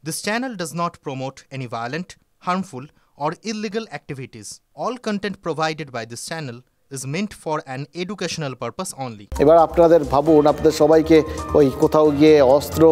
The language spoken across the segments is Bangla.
This channel does not promote any violent, harmful, or illegal activities. All content provided by this channel is meant for an educational purpose only. এবার আপনাদের ভাবুন, আপনাদের সবাইকে ওই কোথাও গিয়ে অস্ত্র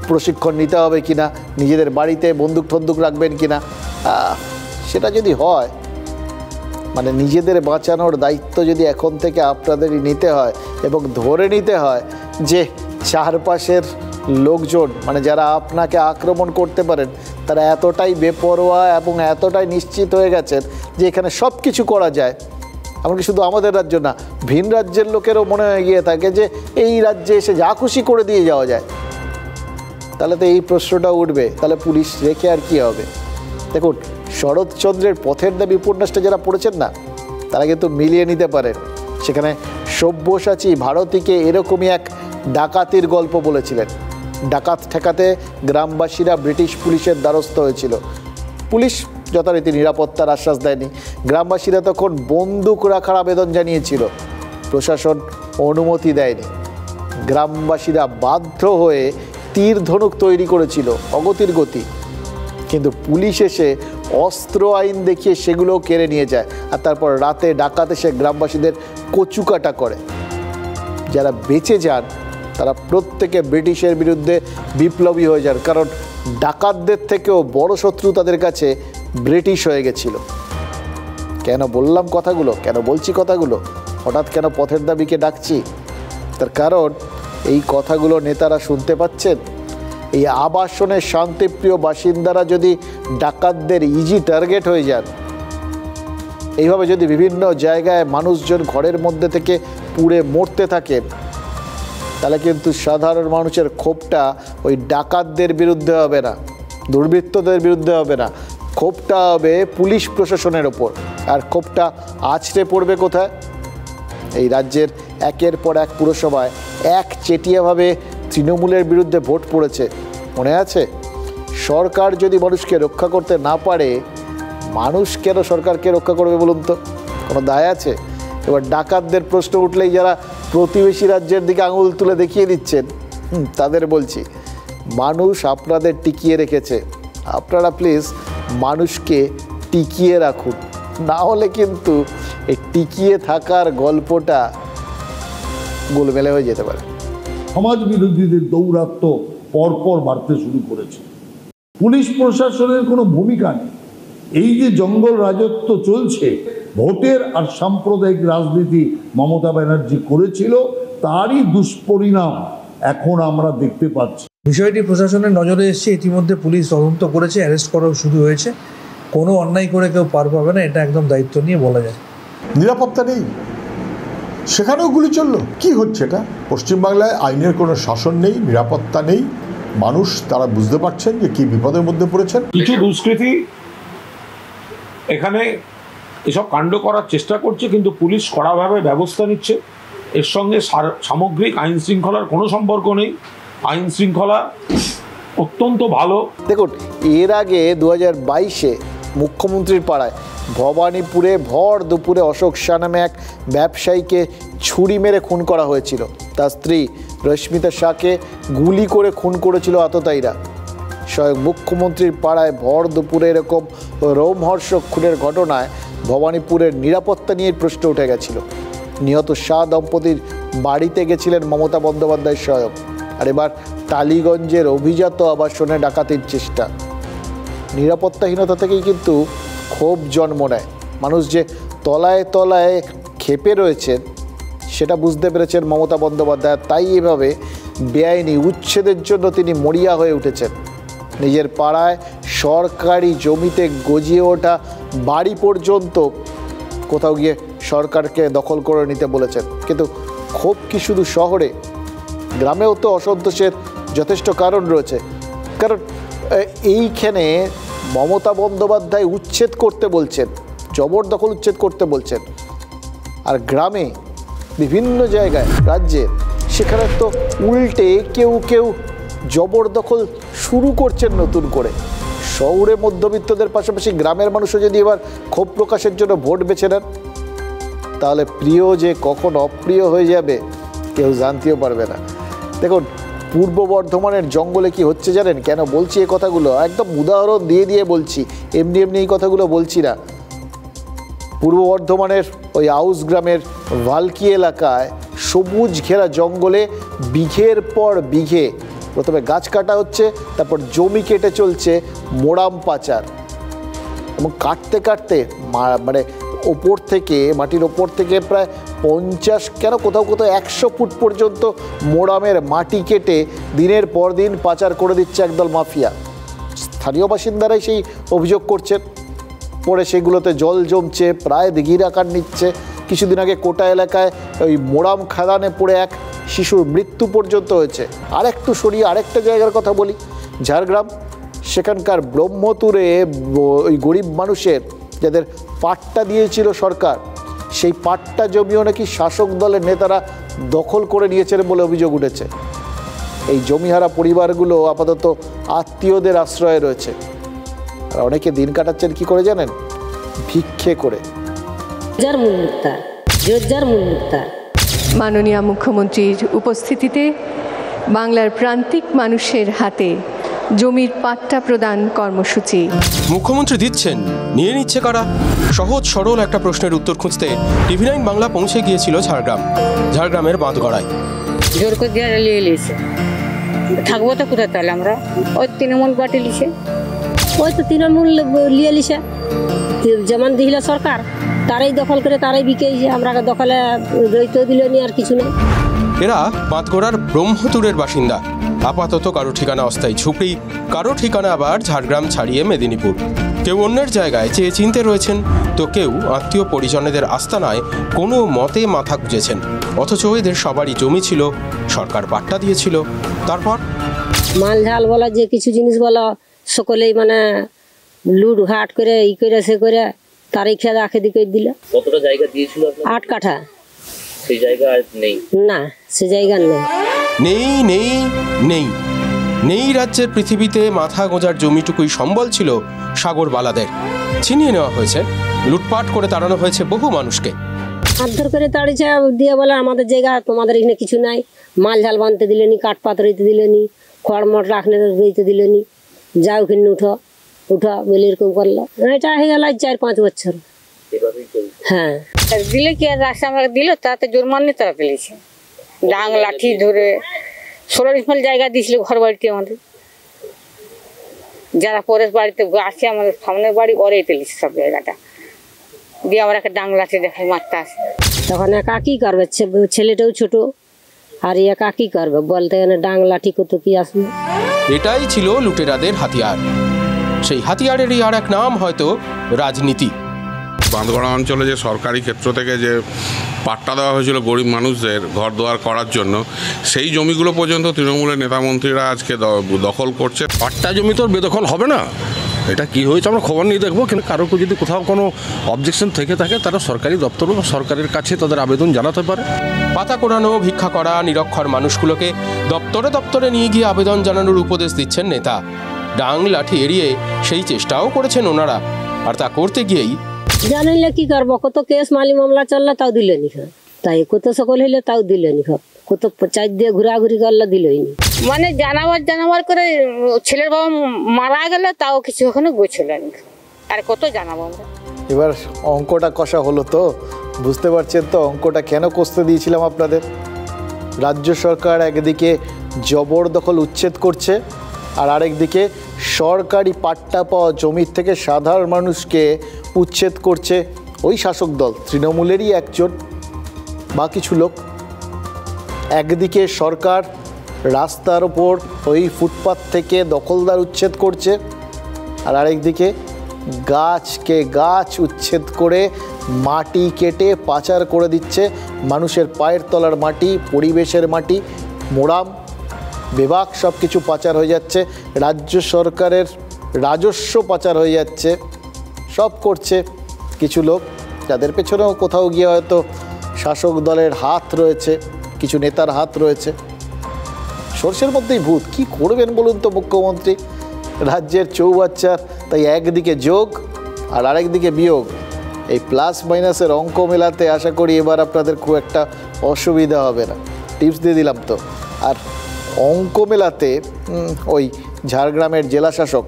প্রশিক্ষণ নিতে হবে কিনা, নিজেদের বাড়িতে বন্দুক ঠন্দুক রাখবেন কিনা। সেটা যদি হয়, মানে নিজেদের বাঁচানোর দায়িত্ব যদি এখন থেকে আপনাদেরই নিতে হয় এবং ধরে নিতে হয় যে চারপাশের লোকজন, মানে যারা আপনাকে আক্রমণ করতে পারেন, তারা এতটাই বেপরোয়া এবং এতটাই নিশ্চিত হয়ে গেছেন যে এখানে সব কিছু করা যায়। এমনকি শুধু আমাদের রাজ্য না, ভিন রাজ্যের লোকেরও মনে হয়ে গিয়ে থাকে যে এই রাজ্যে এসে যা খুশি করে দিয়ে যাওয়া যায়। তাহলে তো এই প্রশ্নটা উঠবে, তাহলে পুলিশ রেখে আর কি হবে? দেখুন, শরৎচন্দ্রের পথের দাবি উপন্যাসটা যারা পড়েছেন না, তারা কিন্তু মিলিয়ে নিতে পারেন। সেখানে সব্যসাচী ভারতীকে এরকমই এক ডাকাতির গল্প বলেছিলেন। ডাকাত ঠেকাতে গ্রামবাসীরা ব্রিটিশ পুলিশের দ্বারস্থ হয়েছিল। পুলিশ যথারীতি নিরাপত্তার আশ্বাস দেয়নি। গ্রামবাসীরা তখন বন্দুক রাখার আবেদন জানিয়েছিল, প্রশাসন অনুমতি দেয়নি। গ্রামবাসীরা বাধ্য হয়ে তীর ধনুক তৈরি করেছিল, অগতির গতি। কিন্তু পুলিশ এসে অস্ত্র আইন দেখিয়ে সেগুলো কেড়ে নিয়ে যায়, আর তারপর রাতে ডাকাত এসে গ্রামবাসীদের কচুকাটা করে। যারা বেঁচে যান তারা প্রত্যেকে ব্রিটিশের বিরুদ্ধে বিপ্লবী হয়ে যান, কারণ ডাকাতদের থেকেও বড় শত্রু তাদের কাছে ব্রিটিশ হয়ে গেছিল। কেন বললাম কথাগুলো, কেন বলছি কথাগুলো, হঠাৎ কেন পথের দাবিকে ডাকছি? তার কারণ এই কথাগুলো নেতারা শুনতে পাচ্ছেন। এই আবাসনের শান্তিপ্রিয় বাসিন্দারা যদি ডাকাতদের ইজি টার্গেট হয়ে যান, এইভাবে যদি বিভিন্ন জায়গায় মানুষজন ঘরের মধ্যে থেকে পুড়ে মরতে থাকেন, তাহলে কিন্তু সাধারণ মানুষের ক্ষোভটা ওই ডাকাতদের বিরুদ্ধে হবে না, দুর্বৃত্তদের বিরুদ্ধে হবে না, ক্ষোভটা হবে পুলিশ প্রশাসনের ওপর। আর ক্ষোভটা আছড়ে পড়বে কোথায়? এই রাজ্যের একের পর এক পুরসভায় একচেটিয়াভাবে তৃণমূলের বিরুদ্ধে ভোট পড়েছে, মনে আছে? সরকার যদি মানুষকে রক্ষা করতে না পারে, মানুষ কেন সরকারকে রক্ষা করবে বলুন তো? কোনো দায় আছে? এবার ডাকাতদের প্রশ্ন উঠলেই যারা প্রতিবেশী রাজ্যের দিকে আঙুল তুলে দেখিয়ে দিচ্ছেন, তাদের বলছি, মানুষ আপনাদের টিকিয়ে রেখেছে, আপনারা প্লিজ মানুষকে টিকিয়ে রাখুন, না হলে কিন্তু এই টিকিয়ে থাকার গল্পটা গোলমেলে হয়ে যেতে পারে। সমাজ বিরোধীদের দৌরাত্ম্য পরপর বাড়তে শুরু করেছে। পুলিশ প্রশাসনের কোনো ভূমিকা নেই। এই যে জঙ্গল রাজত্ব চলছে, ভোটের আর সাম্প্রদায়িক রাজনীতি মমতা ব্যানার্জি করেছিল, তারই দুষ্পরিণাম এখন আমরা দেখতে পাচ্ছি। বিষয়টি প্রশাসনের নজরে এসেছে, ইতিমধ্যে পুলিশ তদন্ত করেছে, অ্যারেস্ট করাও শুরু হয়েছে। কোনো অন্যায় করে কেউ পার পাবে না, এটা একদম দায়িত্ব নিয়ে বলা যায়। নিরাপত্তা নেই, সেখানেও গুলি চললো। কি হচ্ছে এটা? পশ্চিমবাংলায় আইনের কোনো শাসন নেই, নিরাপত্তা নেই। মানুষ তারা বুঝতে পারছেন যে কি বিপদের মধ্যে পড়েছেন। কিছু দুষ্কৃতী এখানে এসব কাণ্ড করার চেষ্টা করছে, কিন্তু পুলিশ কড়াভাবে ব্যবস্থা নিচ্ছে। এর সঙ্গে সামগ্রিক আইন শৃঙ্খলার কোনো সম্পর্ক নেই। আইন শৃঙ্খলা অত্যন্ত ভালো। দেখুন, এর আগে 2022-এ মুখ্যমন্ত্রীর পাড়ায় ভবানীপুরে ভর দুপুরে অশোক শাহ নামে এক ব্যবসায়ীকে ছুরি মেরে খুন করা হয়েছিল। তার স্ত্রী রশ্মিতা শাহকে গুলি করে খুন করেছিল আততায়ীরা। স্বয়ং মুখ্যমন্ত্রীর পাড়ায় ভর দুপুরে এরকম রোমহর্ষক খুনের ঘটনায় ভবানীপুরের নিরাপত্তা নিয়ে প্রশ্ন উঠে গেছিল। নিহত শাহ দম্পতির বাড়িতে গেছিলেন মমতা বন্দ্যোপাধ্যায় স্বয়ং। আর এবার টালিগঞ্জের অভিজাত আবাসনে ডাকাতির চেষ্টা। নিরাপত্তাহীনতা থেকেই কিন্তু ক্ষোভ জন্ম নেয়। মানুষ যে তলায় তলায় ক্ষেপে রয়েছেন সেটা বুঝতে পেরেছেন মমতা বন্দ্যোপাধ্যায়। তাই এভাবে বেআইনি উচ্ছেদের জন্য তিনি মরিয়া হয়ে উঠেছেন। নিজের পাড়ায় সরকারি জমিতে গজিয়ে ওঠা বাড়ি পর্যন্ত কোথাও গিয়ে সরকারকে দখল করে নিতে বলেছেন। কিন্তু ক্ষোভ কি শুধু শহরে? গ্রামেও তো অসন্তোষের যথেষ্ট কারণ রয়েছে। কারণ এইখানে মমতা বন্দ্যোপাধ্যায় উচ্ছেদ করতে বলছেন, জবরদখল উচ্ছেদ করতে বলছেন, আর গ্রামে বিভিন্ন জায়গায় রাজ্যে সেখানে তো উল্টে কেউ কেউ জবরদখল শুরু করছেন নতুন করে। শহুরে মধ্যবিত্তদের পাশাপাশি গ্রামের মানুষও যদি এবার ক্ষোভ প্রকাশের জন্য ভোট বেছে নেন, তাহলে প্রিয় যে কখন অপ্রিয় হয়ে যাবে কেউ জানতেও পারবে না। দেখুন, পূর্ব বর্ধমানের জঙ্গলে কি হচ্ছে জানেন? কেন বলছি এই কথাগুলো? একদম উদাহরণ দিয়ে দিয়ে বলছি, এমনি এমনি এই কথাগুলো বলছি না। পূর্ব বর্ধমানের ওই আউস গ্রামের ভালকি এলাকায় সবুজ ঘেরা জঙ্গলে বিঘের পর বিঘে প্রথমে গাছ কাটা হচ্ছে, তারপর জমি কেটে চলছে মোরাম পাচার। এবং কাটতে কাটতে মানে ওপর থেকে, মাটির ওপর থেকে প্রায় 50 কেন কোথাও কোথাও 100 ফুট পর্যন্ত মোরামের মাটি কেটে দিনের পর দিন পাচার করে দিচ্ছে একদল মাফিয়া। স্থানীয় বাসিন্দারাই সেই অভিযোগ করছেন। পরে সেগুলোতে জল জমছে, প্রায় দিঘির আকার নিচ্ছে। কিছুদিন আগে কোটা এলাকায় ওই মোরাম খাদানে পড়ে এক শিশুর মৃত্যু পর্যন্ত হয়েছে। আর একটু সরিয়ে আরেকটা জায়গার কথা বলি, ঝাড়গ্রাম। সেখানকার ব্রহ্মতুরে ওই গরিব মানুষের যাদের পাট্টা দিয়েছিল সরকার, সেই পাট্টা জমিও নাকি শাসক দলের নেতারা দখল করে নিয়েছেন বলে অভিযোগ উঠেছে। এই জমিহারা পরিবারগুলো আপাতত আত্মীয়দের আশ্রয়ে রয়েছে। আর অনেকে দিন কাটাচ্ছেন কি করে জানেন? ভিক্ষে করে। মাননীয় মুখ্যমন্ত্রীর উপস্থিতিতে বাংলার প্রান্তিক মানুষের হাতে জমির পাট্টা প্রদান কর্মসূচি। মুখ্যমন্ত্রী দিচ্ছেন, নিয়ে নিচ্ছে কারা? সহজ সরল একটা প্রশ্নের উত্তর খুঁজতে TV9 বাংলা পৌঁছে গিয়েছিল ঝাড়গ্রামের বাঁধগড়ায়। জোর করে দিয়ে নিয়ে নিয়েছে, থাকবো তো কোথায় তাহলে আমরা? ওই তৃণমূল পার্টি লিখে, ওই তো তৃণমূল লিয়ে লিছে, যেমন দিল সরকার তারাই দখল করে তারাই বিকেছে, আমরা দখলে রইতে দিল নি, আর কিছু নেই। এরা বাঁধগড়ার ব্রহ্মতুরের বাসিন্দা। আপাতত কারো ঠিকানা অস্থায়ী ঝুপড়ি, কারো ঠিকানা আবার ঝাড়গ্রাম ছাড়িয়ে মেদিনীপুর। কেউ অন্যের জায়গায় চেয়ে চিনতে রয়েছেন, তো কেউ আত্মীয় পরিজনেদের আস্তানায় কোনো মতে মাথা গুঁজেছেন। অথচ এদের সবারই জমি ছিল, সরকার পাট্টা দিয়েছিল। তারপর মাল ঝাল বলা, যে কিছু জিনিস বলা, সকলেই মানে লুট ঘাট করে ই করে সে করে তারই খেয়ে আখে দিকে দিল। কতটা জায়গা দিয়েছিল? 8 কাঠা। সেই জায়গা আর নেই? না, সে জায়গা নেই। নেই নেই নেই নেই রাজ্যের পৃথিবীতে মাথা গোঁজার জমিটুকুই সম্বল ছিল সাগর বালাদের। ছিনিয়ে নেওয়া হয়েছে, লুটপাট করে তাড়ানো হয়েছে বহু মানুষকে। মারধর করে তাড়িয়েছে, দিয়ে বলে আমাদের জায়গা, তোমাদের এখানে কিছু নাই। মাল ঝাল বানতে দিলেনি, কাঠ পাত রইতে দিলেনি, খড় মট রাখনে রইতে দিলেনি, যা ওখানে উঠো বলে এরকম করলো। এটা হয়ে গেল 4-5 বছর। হ্যাঁ, দিলে কি রাস্তা আমাকে দিল, তাতে জোরমানি তারা পেলেছে। ডাং লাঠি ধরে 16 ডিসমাল জায়গা দিয়েছিল ঘর বাড়িতে আমাদের। যারা পরের বাড়িতে আছে, আমাদের সামনের বাড়ি, ওরাই পেলেছে সব জায়গাটা দিয়ে। আমরা একটা ডাং লাঠি দেখাই মারতে আসে। তখন একা কি করবে, ছেলেটাও ছোট, আর একা কি করবে বলতে গেলে ডাং লাঠি কত কি আসবে। এটাই ছিল লুটেরাদের হাতিয়ার। সেই হাতিয়ারেরই আর এক নাম হয়তো রাজনীতি। বাঁধগড়া অঞ্চলে যে সরকারি ক্ষেত্র থেকে যে পাট্টা দেওয়া হয়েছিল গরিব মানুষদের ঘর দোয়ার করার জন্য, সেই জমিগুলো পর্যন্ত তৃণমূলের নেতামন্ত্রীরা আজকে দখল করছে। পাট্টা জমি তো বেদখল হবে না। এটা কি হয়েছে আমরা খবর নিয়ে দেখবো, কিন্তু কারো যদি কোথাও কোনো অবজেকশন থেকে থাকে তারা সরকারি দপ্তর বা সরকারের কাছে তাদের আবেদন জানাতে পারে। পাতা কোড়ানো, ভিক্ষা করা নিরক্ষর মানুষগুলোকে দপ্তরে দপ্তরে নিয়ে গিয়ে আবেদন জানানোর উপদেশ দিচ্ছেন নেতা। ডাং লাঠি এড়িয়ে সেই চেষ্টাও করেছেন ওনারা। আর তা করতে গিয়েই জানাইলে কি করবো, কত কেস মালি মামলা চললে তাও দিলেনি, তাই কত সকল হইলে তাও দিলেনি, কত চার দিয়ে ঘোরাঘুরি করলে দিলইনি। মানে জানাবার করে ছেলের বাবা মারা গেলে তাও কিছু ওখানে গোছলেন। আর কত জানাবো আমরা। এবার অঙ্কটা কষা হলো তো, বুঝতে পারছেন তো অঙ্কটা কেন কষতে দিয়েছিলাম আপনাদের। রাজ্য সরকার একদিকে জবরদখল উচ্ছেদ করছে, আর আরেকদিকে সরকারি পাট্টা পাওয়া জমির থেকে সাধারণ মানুষকে উচ্ছেদ করছে ওই শাসক দল, তৃণমূলেরই একজন বা কিছু লোক। একদিকে সরকার রাস্তার ওপর ওই ফুটপাত থেকে দখলদার উচ্ছেদ করছে, আর আরেকদিকে গাছ উচ্ছেদ করে মাটি কেটে পাচার করে দিচ্ছে। মানুষের পায়ের তলার মাটি, পরিবেশের মাটি, মোরাম বিভাগ সব কিছু পাচার হয়ে যাচ্ছে। রাজ্য সরকারের রাজস্ব পাচার হয়ে যাচ্ছে। সব করছে কিছু লোক, যাদের পেছনেও কোথাও গিয়ে হয়তো শাসক দলের হাত রয়েছে, কিছু নেতার হাত রয়েছে। সর্ষের মধ্যেই ভূত, কি করবেন বলুন তো মুখ্যমন্ত্রী? রাজ্যের চৌবাচ্চার তাই একদিকে যোগ আর আরেকদিকে বিয়োগ। এই প্লাস মাইনাসের অঙ্ক মেলাতে আশা করি এবার আপনাদের খুব একটা অসুবিধা হবে না। টিপস দিয়ে দিলাম তো। আর অঙ্ক মেলাতে ওই ঝাড়গ্রামের জেলাশাসক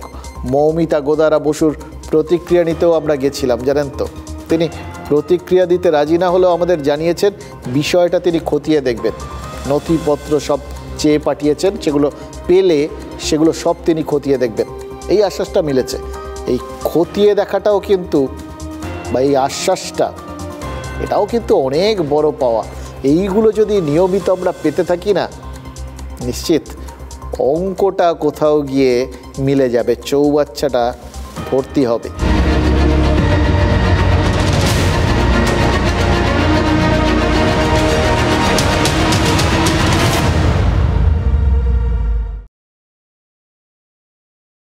মৌমিতা গোদারা বসুর প্রতিক্রিয়া নিতেও আমরা গেছিলাম, জানেন তো। তিনি প্রতিক্রিয়া দিতে রাজি না হলেও আমাদের জানিয়েছেন বিষয়টা তিনি খতিয়ে দেখবেন। নথিপত্র সব চেয়ে পাঠিয়েছেন, সেগুলো পেলে সেগুলো সব তিনি খতিয়ে দেখবেন, এই আশ্বাসটা মিলেছে। এই খতিয়ে দেখাটাও কিন্তু বা এই আশ্বাসটা, এটাও কিন্তু অনেক বড় পাওয়া। এইগুলো যদি নিয়মিত আমরা পেতে থাকি না, নিশ্চিত অঙ্কটা কোথাও গিয়ে মিলে যাবে, চৌবাচ্চাটা ভর্তি হবে।